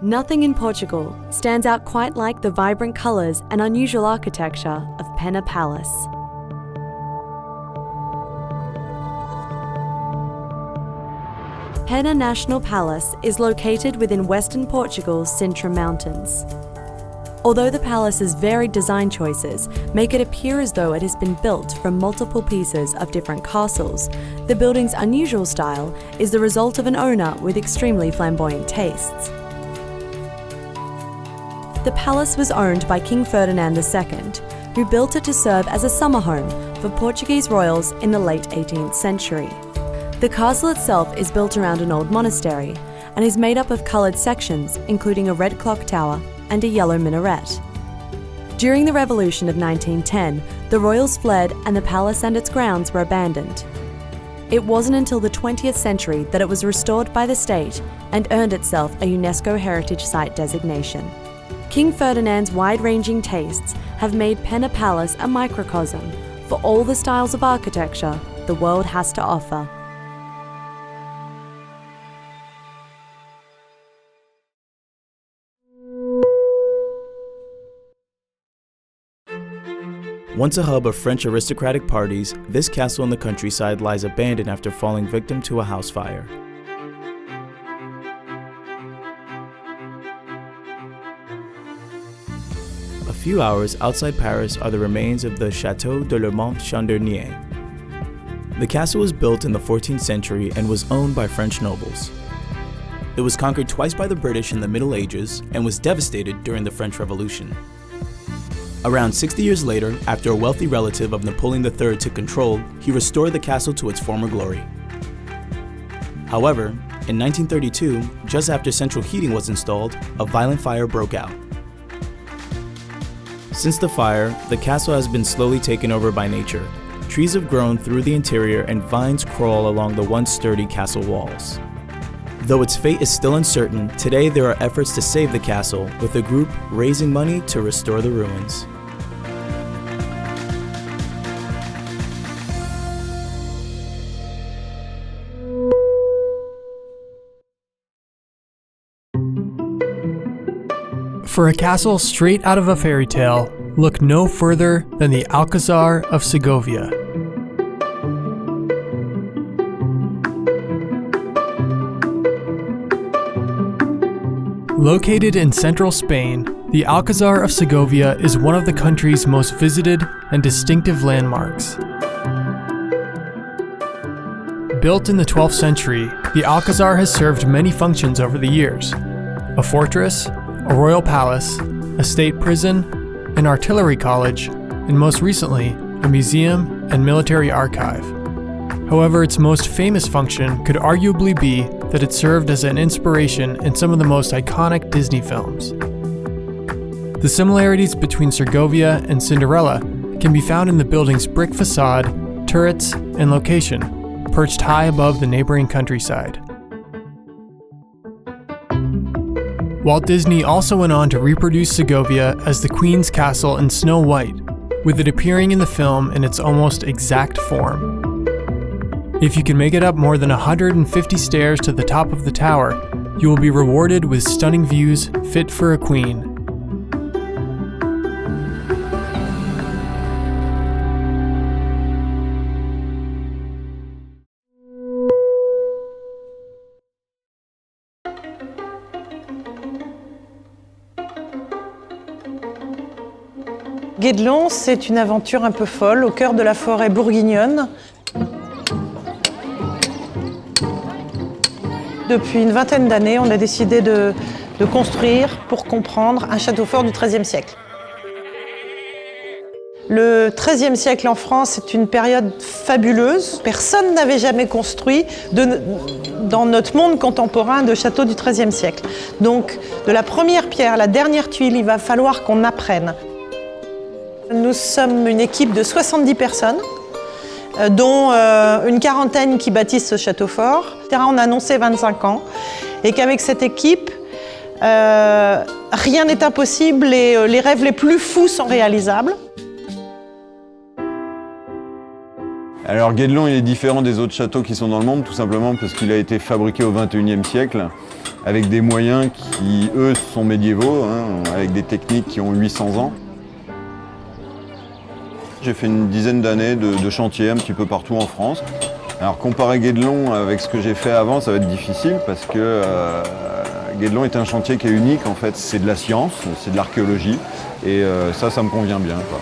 Nothing in Portugal stands out quite like the vibrant colours and unusual architecture of Pena Palace. Pena National Palace is located within western Portugal's Sintra Mountains. Although the palace's varied design choices make it appear as though it has been built from multiple pieces of different castles, the building's unusual style is the result of an owner with extremely flamboyant tastes. The palace was owned by King Ferdinand II, who built it to serve as a summer home for Portuguese royals in the late 18th century. The castle itself is built around an old monastery and is made up of coloured sections, including a red clock tower and a yellow minaret. During the Revolution of 1910, the royals fled and the palace and its grounds were abandoned. It wasn't until the 20th century that it was restored by the state and earned itself a UNESCO Heritage Site designation. King Ferdinand's wide-ranging tastes have made Pena Palace a microcosm for all the styles of architecture the world has to offer. Once a hub of French aristocratic parties, this castle in the countryside lies abandoned after falling victim to a house fire. A few hours outside Paris are the remains of the Chateau de Lemont. The castle was built in the 14th century and was owned by French nobles. It was conquered twice by the British in the Middle Ages and was devastated during the French Revolution. Around 60 years later, after a wealthy relative of Napoleon III took control, he restored the castle to its former glory. However, in 1932, just after central heating was installed, a violent fire broke out. Since the fire, the castle has been slowly taken over by nature. Trees have grown through the interior and vines crawl along the once sturdy castle walls. Though its fate is still uncertain, today there are efforts to save the castle, with a group raising money to restore the ruins. For a castle straight out of a fairy tale, look no further than the Alcazar of Seville. Located in central Spain, the Alcazar of Seville is one of the country's most visited and distinctive landmarks. Built in the 12th century, the Alcazar has served many functions over the years: a fortress, a royal palace, a state prison, an artillery college, and most recently, a museum and military archive. However, its most famous function could arguably be that it served as an inspiration in some of the most iconic Disney films. The similarities between Segovia and Cinderella can be found in the building's brick facade, turrets, and location, perched high above the neighboring countryside. Walt Disney also went on to reproduce Segovia as the Queen's Castle in Snow White, with it appearing in the film in its almost exact form. If you can make it up more than 150 stairs to the top of the tower, you will be rewarded with stunning views fit for a queen. Guédelon, c'est une aventure un peu folle au cœur de la forêt bourguignonne. Depuis une vingtaine d'années, on a décidé de construire, pour comprendre, un château fort du XIIIe siècle. Le XIIIe siècle en France est une période fabuleuse. Personne n'avait jamais construit dans notre monde contemporain de château du XIIIe siècle. Donc, de la première pierre à la dernière tuile, il va falloir qu'on apprenne. Nous sommes une équipe de 70 personnes, dont une quarantaine qui bâtissent ce château fort. On a annoncé 25 ans et qu'avec cette équipe, rien n'est impossible et les rêves les plus fous sont réalisables. Alors Guédelon, il est différent des autres châteaux qui sont dans le monde, tout simplement parce qu'il a été fabriqué au XXIe siècle. avec des moyens qui, eux, sont médiévaux, hein, avec des techniques qui ont 800 ans. J'ai fait une dizaine d'années de chantier un petit peu partout en France. Alors comparer Guédelon avec ce que j'ai fait avant, ça va être difficile parce que Guédelon est un chantier qui est unique en fait. C'est de la science, c'est de l'archéologie et ça me convient bien, quoi.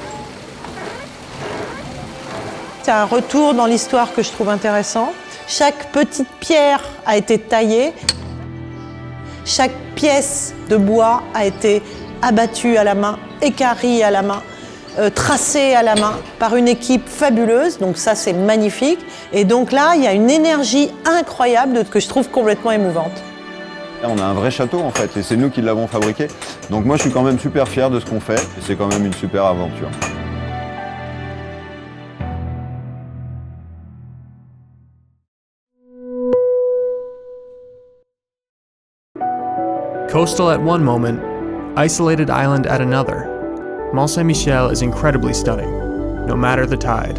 C'est un retour dans l'histoire que je trouve intéressant. Chaque petite pierre a été taillée. Chaque pièce de bois a été abattue à la main, équarrie à la main, tracée à la main par une équipe fabuleuse. Donc ça, c'est magnifique. Et donc là, il y a une énergie incroyable que je trouve complètement émouvante. On a un vrai château en fait et c'est nous qui l'avons fabriqué. Donc moi, je suis quand même super fier de ce qu'on fait et c'est quand même une super aventure. Coastal at one moment, isolated island at another, Mont Saint-Michel is incredibly stunning, no matter the tide.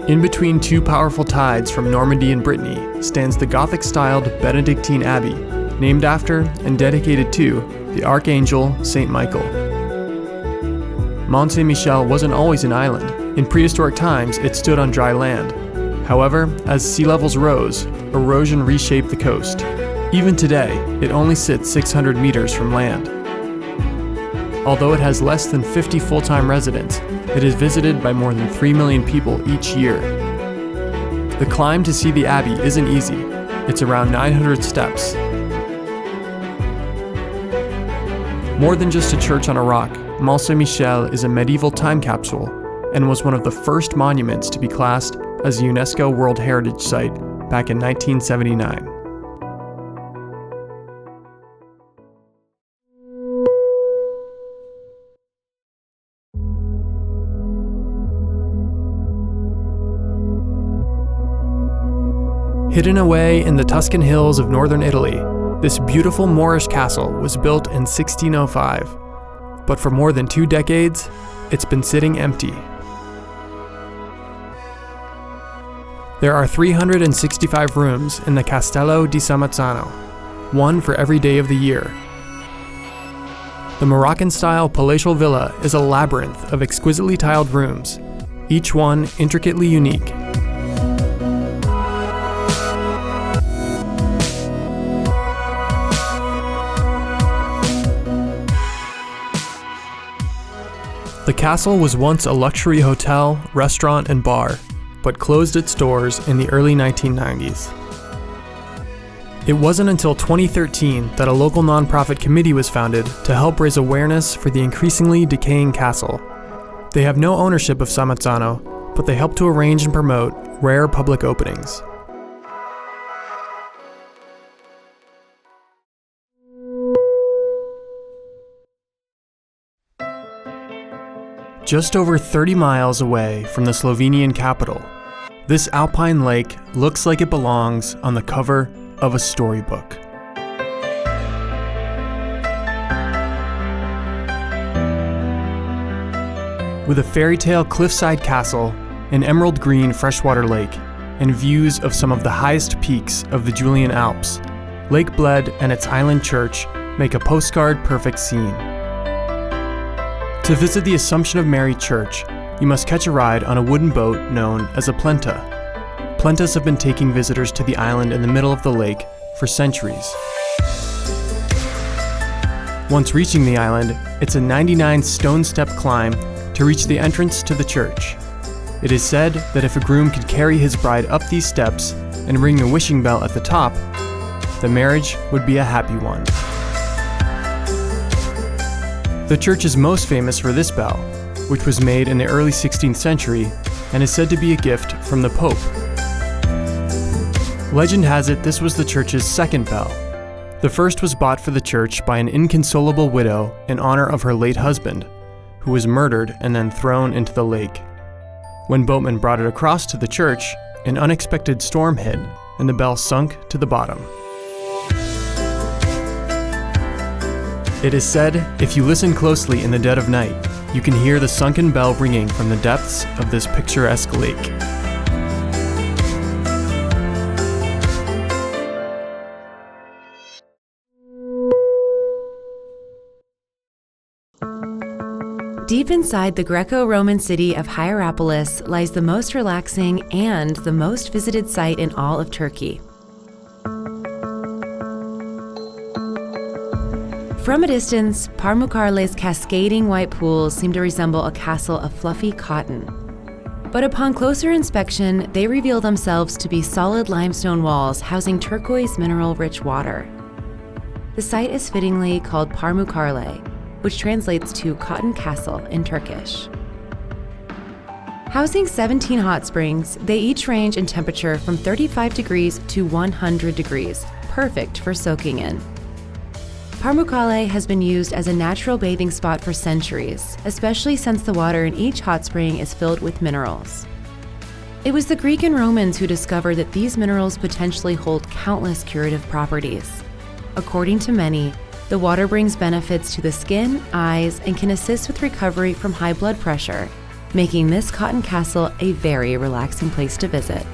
In between two powerful tides from Normandy and Brittany stands the Gothic-styled Benedictine Abbey, named after and dedicated to the Archangel Saint Michael. Mont Saint-Michel wasn't always an island. In prehistoric times, it stood on dry land. However, as sea levels rose, erosion reshaped the coast. Even today, it only sits 600 meters from land. Although it has less than 50 full-time residents, it is visited by more than 3 million people each year. The climb to see the Abbey isn't easy. It's around 900 steps. More than just a church on a rock, Mont Saint-Michel is a medieval time capsule and was one of the first monuments to be classed as a UNESCO World Heritage Site back in 1979. Hidden away in the Tuscan hills of northern Italy, this beautiful Moorish castle was built in 1605. But for more than 2 decades, it's been sitting empty. There are 365 rooms in the Castello di Samazzano, one for every day of the year. The Moroccan-style palatial villa is a labyrinth of exquisitely tiled rooms, each one intricately unique. The castle was once a luxury hotel, restaurant, and bar, but closed its doors in the early 1990s. It wasn't until 2013 that a local nonprofit committee was founded to help raise awareness for the increasingly decaying castle. They have no ownership of Samazzano, but they help to arrange and promote rare public openings. Just over 30 miles away from the Slovenian capital, this alpine lake looks like it belongs on the cover of a storybook. With a fairytale cliffside castle, an emerald green freshwater lake, and views of some of the highest peaks of the Julian Alps, Lake Bled and its island church make a postcard-perfect scene. To visit the Assumption of Mary Church, you must catch a ride on a wooden boat known as a plenta. Plentas have been taking visitors to the island in the middle of the lake for centuries. Once reaching the island, it's a 99 stone-step climb to reach the entrance to the church. It is said that if a groom could carry his bride up these steps and ring the wishing bell at the top, the marriage would be a happy one. The church is most famous for this bell, which was made in the early 16th century and is said to be a gift from the Pope. Legend has it this was the church's second bell. The first was bought for the church by an inconsolable widow in honor of her late husband, who was murdered and then thrown into the lake. When boatmen brought it across to the church, an unexpected storm hit and the bell sunk to the bottom. It is said, if you listen closely in the dead of night, you can hear the sunken bell ringing from the depths of this picturesque lake. Deep inside the Greco-Roman city of Hierapolis lies the most relaxing and the most visited site in all of Turkey. From a distance, Pamukkale's cascading white pools seem to resemble a castle of fluffy cotton. But upon closer inspection, they reveal themselves to be solid limestone walls housing turquoise mineral-rich water. The site is fittingly called Pamukkale, which translates to Cotton Castle in Turkish. Housing 17 hot springs, they each range in temperature from 35 degrees to 100 degrees, perfect for soaking in. Pamukkale has been used as a natural bathing spot for centuries, especially since the water in each hot spring is filled with minerals. It was the Greek and Romans who discovered that these minerals potentially hold countless curative properties. According to many, the water brings benefits to the skin, eyes, and can assist with recovery from high blood pressure, making this cotton castle a very relaxing place to visit.